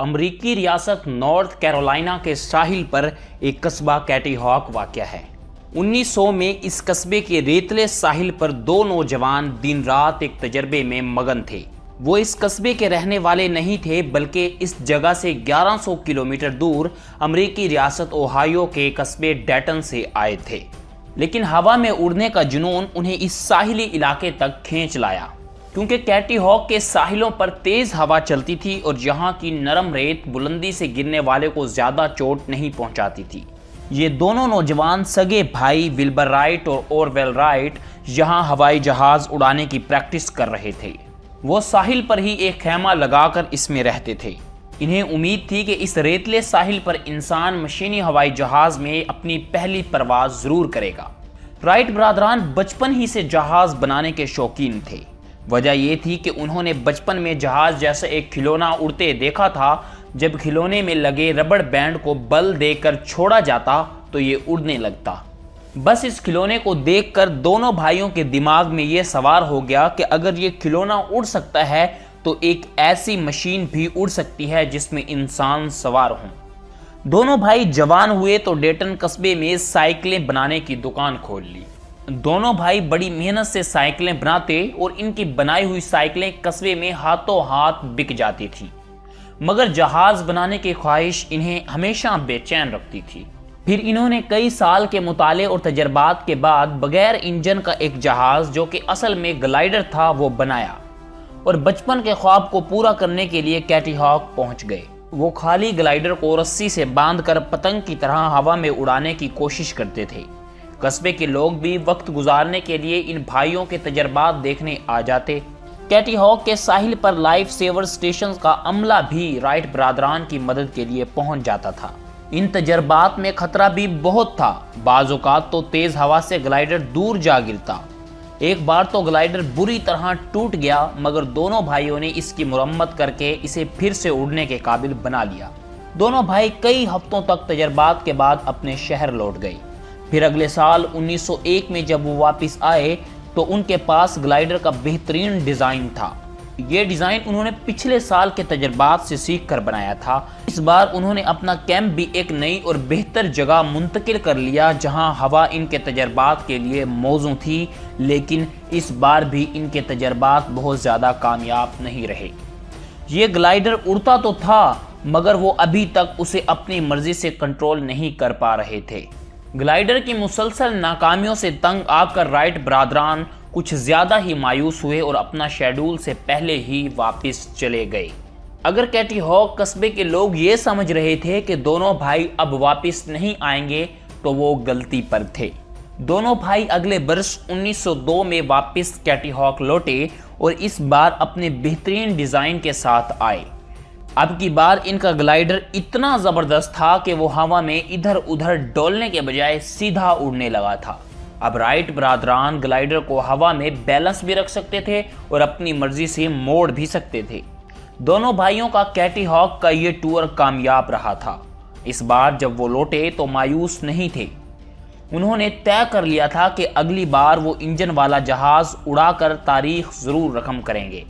امریکی ریاست north Carolina کے ساحل پر ایک قصبہ کیٹی ہاک واقع ہے۔ 1900 میں اس قصبے کے ریتلے ساحل پر دو نوجوان دن رات ایک تجربے میں مگن تھے۔ وہ اس قصبے کے رہنے والے نہیں تھے بلکہ اس جگہ سے 1100 کلومیٹر دور امریکی ریاست اوہایو کے قصبے ڈیٹن سے آئے تھے، لیکن ہوا میں اڑنے کا جنون انہیں اس ساحلی علاقے تک کھینچ لایا، کیونکہ کیٹی ہاک کے ساحلوں پر تیز ہوا چلتی تھی اور یہاں کی نرم ریت بلندی سے گرنے والے کو زیادہ چوٹ نہیں پہنچاتی تھی۔ یہ دونوں نوجوان سگے بھائی ولبر رائٹ اور اورول رائٹ یہاں ہوائی جہاز اڑانے کی پریکٹس کر رہے تھے۔ وہ ساحل پر ہی ایک خیمہ لگا کر اس میں رہتے تھے۔ انہیں امید تھی کہ اس ریتلے ساحل پر انسان مشینی ہوائی جہاز میں اپنی پہلی پرواز ضرور کرے گا۔ رائٹ برادران بچپن ہی سے جہاز بنانے کے شوقین تھے۔ وجہ یہ تھی کہ انہوں نے بچپن میں جہاز جیسا ایک کھلونا اڑتے دیکھا تھا۔ جب کھلونے میں لگے ربڑ بینڈ کو بل دے کر چھوڑا جاتا تو یہ اڑنے لگتا۔ بس اس کھلونے کو دیکھ کر دونوں بھائیوں کے دماغ میں یہ سوار ہو گیا کہ اگر یہ کھلونا اڑ سکتا ہے تو ایک ایسی مشین بھی اڑ سکتی ہے جس میں انسان سوار ہوں۔ دونوں بھائی جوان ہوئے تو ڈیٹن قصبے میں سائیکلیں بنانے کی دکان کھول لی۔ دونوں بھائی بڑی محنت سے سائیکلیں بناتے اور ان کی بنائی ہوئی سائیکلیں قصبے میں ہاتھوں ہاتھ بک جاتی تھی، مگر جہاز بنانے کی خواہش انہیں ہمیشہ بے چین رکھتی تھی۔ پھر انہوں نے کئی سال کے مطالعے اور تجربات کے بعد بغیر انجن کا ایک جہاز جو کہ اصل میں گلائیڈر تھا وہ بنایا اور بچپن کے خواب کو پورا کرنے کے لیے کیٹی ہاک پہنچ گئے۔ وہ خالی گلائیڈر کو رسی سے باندھ کر پتنگ کی طرح ہوا میں اڑانے کی کوشش کرتے تھے۔ قصبے کے لوگ بھی وقت گزارنے کے لیے ان بھائیوں کے تجربات دیکھنے آ جاتے۔ کیٹی ہاک کے ساحل پر لائف سیور سٹیشنز کا عملہ بھی رائٹ برادران کی مدد کے لیے پہنچ جاتا تھا۔ ان تجربات میں خطرہ بھی بہت تھا۔ بعض اوقات تو تیز ہوا سے گلائیڈر دور جا گرتا۔ ایک بار تو گلائیڈر بری طرح ٹوٹ گیا، مگر دونوں بھائیوں نے اس کی مرمت کر کے اسے پھر سے اڑنے کے قابل بنا لیا۔ دونوں بھائی کئی ہفتوں تک تجربات کے بعد اپنے شہر لوٹ گئے۔ پھر اگلے سال 1901 میں جب وہ واپس آئے تو ان کے پاس گلائیڈر کا بہترین ڈیزائن تھا۔ یہ ڈیزائن انہوں نے پچھلے سال کے تجربات سے سیکھ کر بنایا تھا۔ اس بار انہوں نے اپنا کیمپ بھی ایک نئی اور بہتر جگہ منتقل کر لیا جہاں ہوا ان کے تجربات کے لیے موزوں تھی، لیکن اس بار بھی ان کے تجربات بہت زیادہ کامیاب نہیں رہے۔ یہ گلائیڈر اڑتا تو تھا مگر وہ ابھی تک اسے اپنی مرضی سے کنٹرول نہیں کر پا رہے تھے۔ گلائیڈر کی مسلسل ناکامیوں سے تنگ آ کر رائٹ برادران کچھ زیادہ ہی مایوس ہوئے اور اپنا شیڈول سے پہلے ہی واپس چلے گئے۔ اگر کیٹی ہاک قصبے کے لوگ یہ سمجھ رہے تھے کہ دونوں بھائی اب واپس نہیں آئیں گے تو وہ غلطی پر تھے۔ دونوں بھائی اگلے برس 1902 میں واپس کیٹی ہاک لوٹے اور اس بار اپنے بہترین ڈیزائن کے ساتھ آئے۔ اب کی بار ان کا گلائیڈر اتنا زبردست تھا کہ وہ ہوا میں ادھر ادھر ڈولنے کے بجائے سیدھا اڑنے لگا تھا۔ اب رائٹ برادران گلائیڈر کو ہوا میں بیلنس بھی رکھ سکتے تھے اور اپنی مرضی سے موڑ بھی سکتے تھے۔ دونوں بھائیوں کا کیٹی ہاک کا یہ ٹور کامیاب رہا تھا۔ اس بار جب وہ لوٹے تو مایوس نہیں تھے۔ انہوں نے طے کر لیا تھا کہ اگلی بار وہ انجن والا جہاز اڑا کر تاریخ ضرور رقم کریں گے۔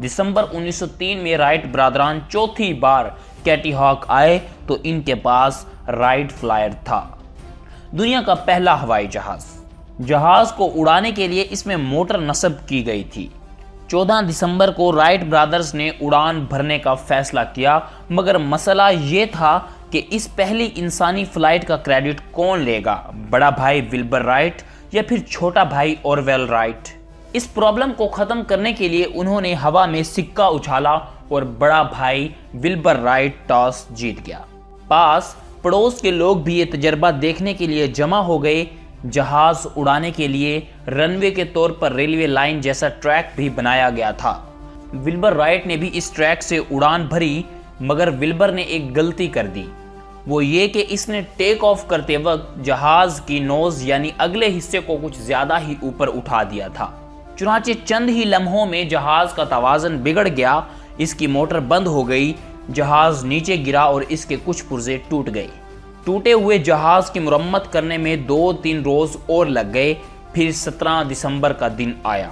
دسمبر 1903 میں رائٹ برادران چوتھی بار کیٹی ہاک آئے تو ان کے پاس رائٹ فلائر تھا، دنیا کا پہلا ہوائی جہاز۔ جہاز کو اڑانے کے لیے اس میں موٹر نصب کی گئی تھی۔ 14 دسمبر کو رائٹ برادرز نے اڑان بھرنے کا فیصلہ کیا، مگر مسئلہ یہ تھا کہ اس پہلی انسانی فلائٹ کا کریڈٹ کون لے گا، بڑا بھائی ولبر رائٹ یا پھر چھوٹا بھائی اورول رائٹ۔ اس پرابلم کو ختم کرنے کے لیے انہوں نے ہوا میں سکہ اچھالا اور بڑا بھائی ولبر رائٹ ٹاس جیت گیا۔ پاس پڑوس کے لوگ بھی یہ تجربہ دیکھنے کے لیے جمع ہو گئے۔ جہاز اڑانے کے لیے رن وے کے طور پر ریلوے لائن جیسا ٹریک بھی بنایا گیا تھا۔ ولبر رائٹ نے بھی اس ٹریک سے اڑان بھری، مگر ولبر نے ایک غلطی کر دی۔ وہ یہ کہ اس نے ٹیک آف کرتے وقت جہاز کی نوز یعنی اگلے حصے کو کچھ زیادہ ہی اوپر اٹھا دیا تھا۔ چنانچہ چند ہی لمحوں میں جہاز کا توازن بگڑ گیا، اس کی موٹر بند ہو گئی، جہاز نیچے گرا اور اس کے کچھ پرزے ٹوٹ گئے۔ ٹوٹے ہوئے جہاز کی مرمت کرنے میں 2-3 روز اور لگ گئے۔ پھر 17 دسمبر کا دن آیا۔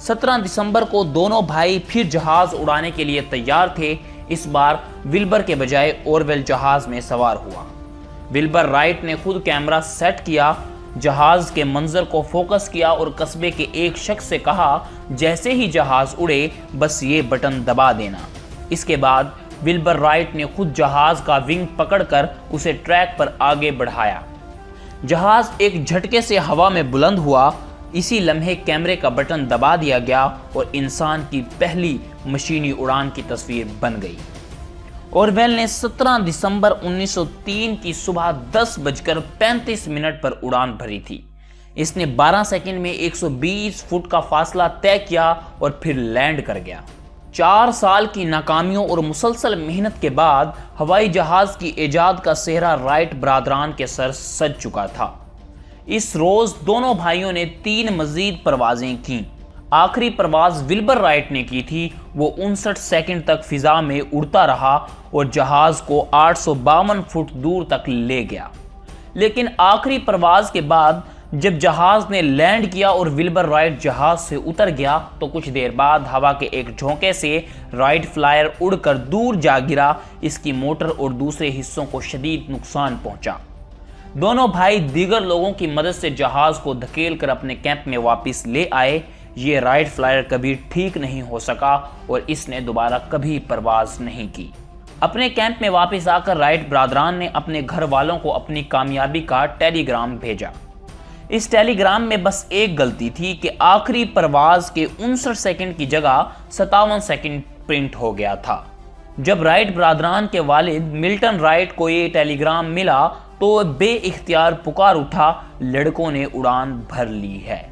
17 دسمبر کو دونوں بھائی پھر جہاز اڑانے کے لیے تیار تھے۔ اس بار ولبر کے بجائے اورول جہاز میں سوار ہوا۔ ولبر رائٹ نے خود کیمرہ سیٹ کیا، جہاز کے منظر کو فوکس کیا اور قصبے کے ایک شخص سے کہا جیسے ہی جہاز اڑے بس یہ بٹن دبا دینا۔ اس کے بعد ولبر رائٹ نے خود جہاز کا ونگ پکڑ کر اسے ٹریک پر آگے بڑھایا۔ جہاز ایک جھٹکے سے ہوا میں بلند ہوا، اسی لمحے کیمرے کا بٹن دبا دیا گیا اور انسان کی پہلی مشینی اڑان کی تصویر بن گئی۔ اورول نے 17 دسمبر 1903 کی صبح 10:35 پر اڑان بھری تھی۔ اس نے 12 سیکنڈ میں 120 فٹ کا فاصلہ طے کیا اور پھر لینڈ کر گیا۔ 4 سال کی ناکامیوں اور مسلسل محنت کے بعد ہوائی جہاز کی ایجاد کا سہرا رائٹ برادران کے سر سج چکا تھا۔ اس روز دونوں بھائیوں نے 3 مزید پروازیں کیں۔ آخری پرواز ولبر رائٹ نے کی تھی، وہ 59 سیکنڈ تک فضا میں اڑتا رہا اور جہاز کو 852 فٹ دور تک لے گیا۔ لیکن آخری پرواز کے بعد جب جہاز نے لینڈ کیا اور ولبر رائٹ جہاز سے اتر گیا تو کچھ دیر بعد ہوا کے ایک جھونکے سے رائٹ فلائر اڑ کر دور جا گرا۔ اس کی موٹر اور دوسرے حصوں کو شدید نقصان پہنچا۔ دونوں بھائی دیگر لوگوں کی مدد سے جہاز کو دھکیل کر اپنے کیمپ میں واپس لے آئے۔ یہ رائٹ فلائر کبھی ٹھیک نہیں ہو سکا اور اس نے دوبارہ کبھی پرواز نہیں کی۔ اپنے کیمپ میں واپس آ کر رائٹ برادران نے اپنے گھر والوں کو اپنی کامیابی کا ٹیلی گرام بھیجا۔ اس ٹیلی گرام میں بس ایک غلطی تھی کہ آخری پرواز کے 59 سیکنڈ کی جگہ 57 سیکنڈ پرنٹ ہو گیا تھا۔ جب رائٹ برادران کے والد ملٹن رائٹ کو یہ ٹیلی گرام ملا تو بے اختیار پکار اٹھا، لڑکوں نے اڑان بھر لی ہے۔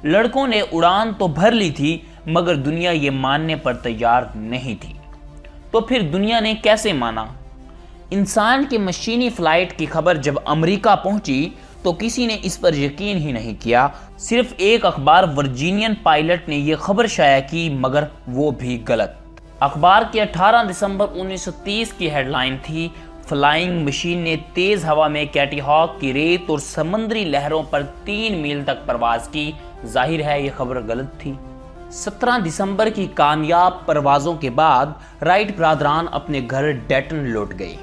لڑکوں نے اڑان تو بھر لی تھی مگر دنیا یہ ماننے پر تیار نہیں تھی۔ تو پھر دنیا نے کیسے مانا؟ انسان کی مشینی فلائٹ کی خبر جب امریکہ پہنچی تو کسی نے اس پر یقین ہی نہیں کیا۔ صرف ایک اخبار ورجینین پائلٹ نے یہ خبر شائع کی مگر وہ بھی غلط۔ اخبار کی 18 دسمبر 1930 کی ہیڈ لائن تھی، فلائنگ مشین نے تیز ہوا میں کیٹی ہاک کی ریت اور سمندری لہروں پر 3 میل تک پرواز کی۔ ظاہر ہے یہ خبر غلط تھی۔ 17 دسمبر کی کامیاب پروازوں کے بعد رائٹ برادران اپنے گھر ڈیٹن لوٹ گئے۔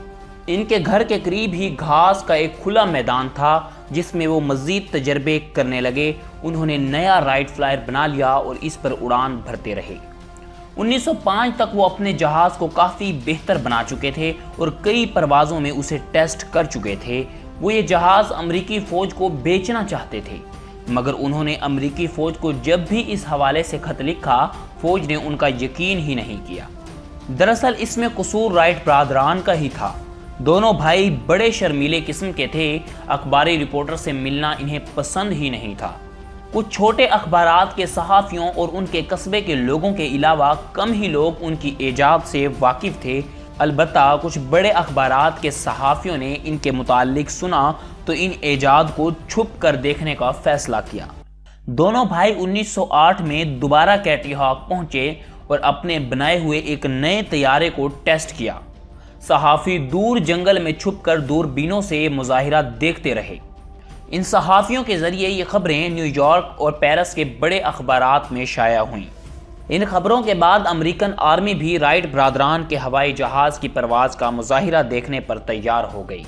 ان کے گھر کے قریب ہی گھاس کا ایک کھلا میدان تھا جس میں وہ مزید تجربے کرنے لگے۔ انہوں نے نیا رائٹ فلائر بنا لیا اور اس پر اڑان بھرتے رہے۔ 1905 تک وہ اپنے جہاز کو کافی بہتر بنا چکے تھے اور کئی پروازوں میں اسے ٹیسٹ کر چکے تھے۔ وہ یہ جہاز امریکی فوج کو بیچنا چاہتے تھے مگر انہوں نے امریکی فوج کو جب بھی اس حوالے سے خط لکھا فوج نے ان کا یقین ہی نہیں کیا۔ دراصل اس میں قصور رائٹ برادران کا ہی تھا۔ دونوں بھائی بڑے شرمیلے قسم کے تھے، اخباری رپورٹر سے ملنا انہیں پسند ہی نہیں تھا۔ کچھ چھوٹے اخبارات کے صحافیوں اور ان کے قصبے کے لوگوں کے علاوہ کم ہی لوگ ان کی ایجاد سے واقف تھے۔ البتہ کچھ بڑے اخبارات کے صحافیوں نے ان کے متعلق سنا تو ان ایجاد کو چھپ کر دیکھنے کا فیصلہ کیا۔ دونوں بھائی 1908 میں دوبارہ کیٹی ہاک پہنچے اور اپنے بنائے ہوئے ایک نئے طیارے کو ٹیسٹ کیا۔ صحافی دور جنگل میں چھپ کر دوربینوں سے مظاہرہ دیکھتے رہے۔ ان صحافیوں کے ذریعے یہ خبریں نیو یارک اور پیرس کے بڑے اخبارات میں شائع ہوئیں۔ ان خبروں کے بعد امریکن آرمی بھی رائٹ برادران کے ہوائی جہاز کی پرواز کا مظاہرہ دیکھنے پر تیار ہو گئی۔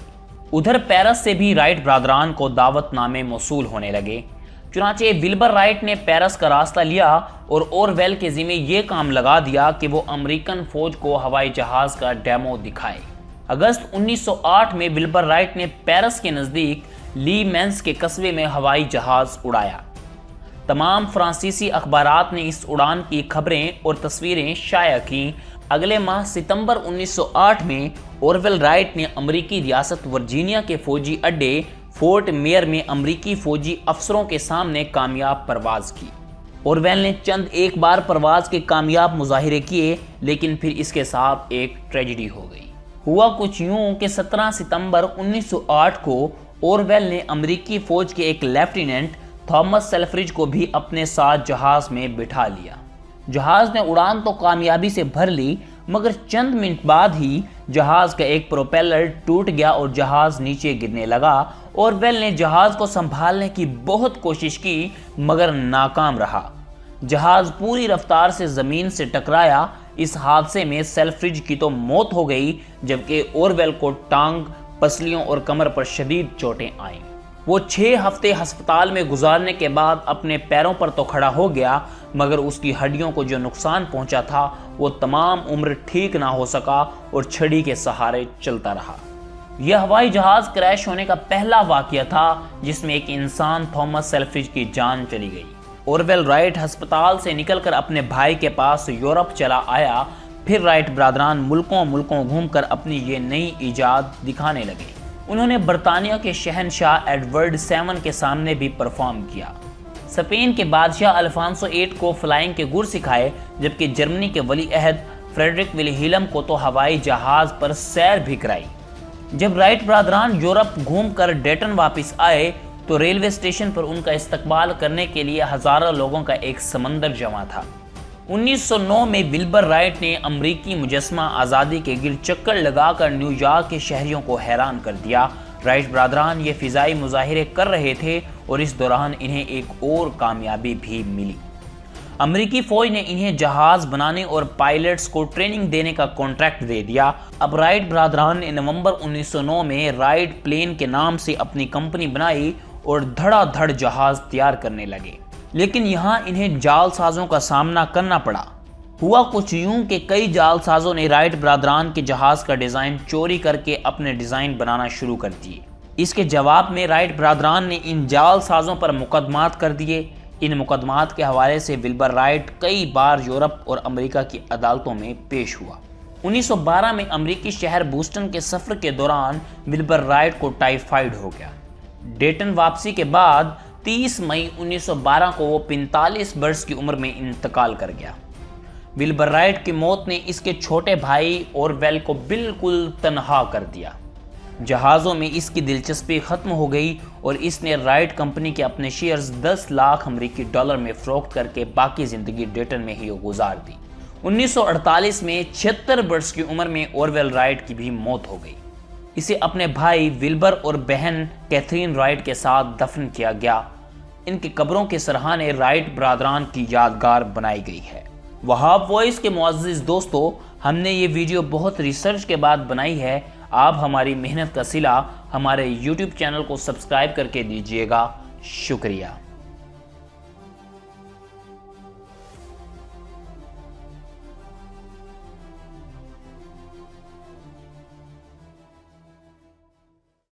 ادھر پیرس سے بھی رائٹ برادران کو دعوت نامے موصول ہونے لگے۔ چنانچہ ولبر رائٹ نے پیرس کا راستہ لیا اور اورول کے ذمہ یہ کام لگا دیا کہ وہ امریکن فوج کو ہوائی جہاز کا ڈیمو دکھائے۔ اگست 1908 میں ولبر رائٹ نے پیرس کے نزدیک لی مینس کے قصبے میں ہوائی جہاز اڑایا۔ تمام فرانسیسی اخبارات نے اس اڑان کی خبریں اور تصویریں شائع کیں۔ اگلے ماہ ستمبر 1908 میں اورول رائٹ نے امریکی ریاست ورجینیا کے فوجی اڈے فورٹ میئر میں امریکی فوجی افسروں کے سامنے کامیاب پرواز کی۔ اورول نے چند ایک بار پرواز کے کامیاب مظاہرے کیے لیکن پھر اس کے ساتھ ایک ٹریجڈی ہو گئی۔ ہوا کچھ یوں کہ 17 ستمبر 1908 کو اورول نے امریکی فوج کے ایک لیفٹیننٹ تھامس سیلفرج کو بھی اپنے ساتھ جہاز میں بٹھا لیا۔ جہاز نے اڑان تو کامیابی سے بھر لی مگر چند منٹ بعد ہی جہاز کا ایک پروپیلر ٹوٹ گیا اور جہاز نیچے گرنے لگا۔ اورول نے جہاز کو سنبھالنے کی بہت کوشش کی مگر ناکام رہا۔ جہاز پوری رفتار سے زمین سے ٹکرایا اس حادثے میں سیلفرج کی تو موت ہو گئی، جبکہ اورویل کو ٹانگ، پسلیوں اور کمر پر شدید چوٹیں آئیں۔ وہ 6 ہفتے ہسپتال میں گزارنے کے بعد اپنے پیروں پر تو کھڑا ہو گیا، مگر اس کی ہڈیوں کو جو نقصان پہنچا تھا وہ تمام عمر ٹھیک نہ ہو سکا اور چھڑی کے سہارے چلتا رہا۔ یہ ہوائی جہاز کریش ہونے کا پہلا واقعہ تھا جس میں ایک انسان تھامس سیلفرج کی جان چلی گئی۔ اورویل رائٹ ہسپتال سے نکل کر اپنے بھائی کے پاس یورپ چلا آیا، پھر رائٹ برادران ملکوں گھوم کر اپنی یہ نئی ایجاد دکھانے لگے۔ انہوں نے برطانیہ کے شہنشاہ ایڈورڈ 7 کے سامنے بھی پرفارم کیا۔ اسپین کے بادشاہ الفانسو 8 کو فلائنگ کے گر سکھائے، جبکہ جرمنی کے ولی عہد فریڈرک ولیہیلم کو تو ہوائی جہاز پر سیر بھی کرائی۔ جب رائٹ برادران یورپ گھوم کر ڈیٹن واپس آئے تو ریلوے اسٹیشن پر ان کا استقبال کرنے کے لیے ہزاروں لوگوں کا ایک سمندر جمع تھا۔ 1909 میں ولبر رائٹ نے امریکی مجسمہ آزادی کے گرد چکر لگا کر نیو یارک کے شہریوں کو حیران کر دیا۔ رائٹ برادران یہ فضائی مظاہرے کر رہے تھے اور اس دوران انہیں ایک اور کامیابی بھی ملی۔ امریکی فوج نے انہیں جہاز بنانے اور پائلٹس کو ٹریننگ دینے کا کانٹریکٹ دے دیا۔ اب رائٹ برادران نے نومبر 1909 میں رائٹ پلین کے نام سے اپنی کمپنی بنائی اور دھڑا دھڑ جہاز تیار کرنے لگے، لیکن یہاں انہیں جال سازوں کا سامنا کرنا پڑا۔ ہوا کچھ یوں کہ کئی جال سازوں نے رائٹ برادران کے جہاز کا ڈیزائن چوری کر کے اپنے ڈیزائن بنانا شروع کر دیے۔ اس کے جواب میں رائٹ برادران نے ان جال سازوں پر مقدمات کر دیے۔ ان مقدمات کے حوالے سے ولبر رائٹ کئی بار یورپ اور امریکہ کی عدالتوں میں پیش ہوا۔ 1912 میں امریکی شہر بوسٹن کے سفر کے دوران ولبر رائٹ کو ٹائیفائیڈ ہو گیا۔ ڈیٹن واپسی کے بعد 30 مئی 1912 کو وہ 45 برس کی عمر میں انتقال کر گیا۔ ولبر رائٹ کی موت نے اس کے چھوٹے بھائی اورویل کو بالکل تنہا کر دیا۔ جہازوں میں اس کی دلچسپی ختم ہو گئی اور اس نے رائٹ کمپنی کے اپنے شیئرز 10 لاکھ امریکی ڈالر میں فروخت کر کے باقی زندگی ڈیٹن میں ہی گزار دی۔ 1948 میں 76 برس کی عمر میں اورویل رائٹ کی بھی موت ہو گئی۔ اسے اپنے بھائی ولبر اور بہن کیتھرین رائٹ کے ساتھ دفن کیا گیا۔ ان کی قبروں کے سرحانے رائٹ برادران کی یادگار بنائی گئی ہے۔ وہاب وائس کے معزز دوستو، ہم نے یہ ویڈیو بہت ریسرچ کے بعد بنائی ہے۔ آپ ہماری محنت کا صلہ ہمارے YouTube چینل کو سبسکرائب کر کے دیجیے گا۔ شکریہ۔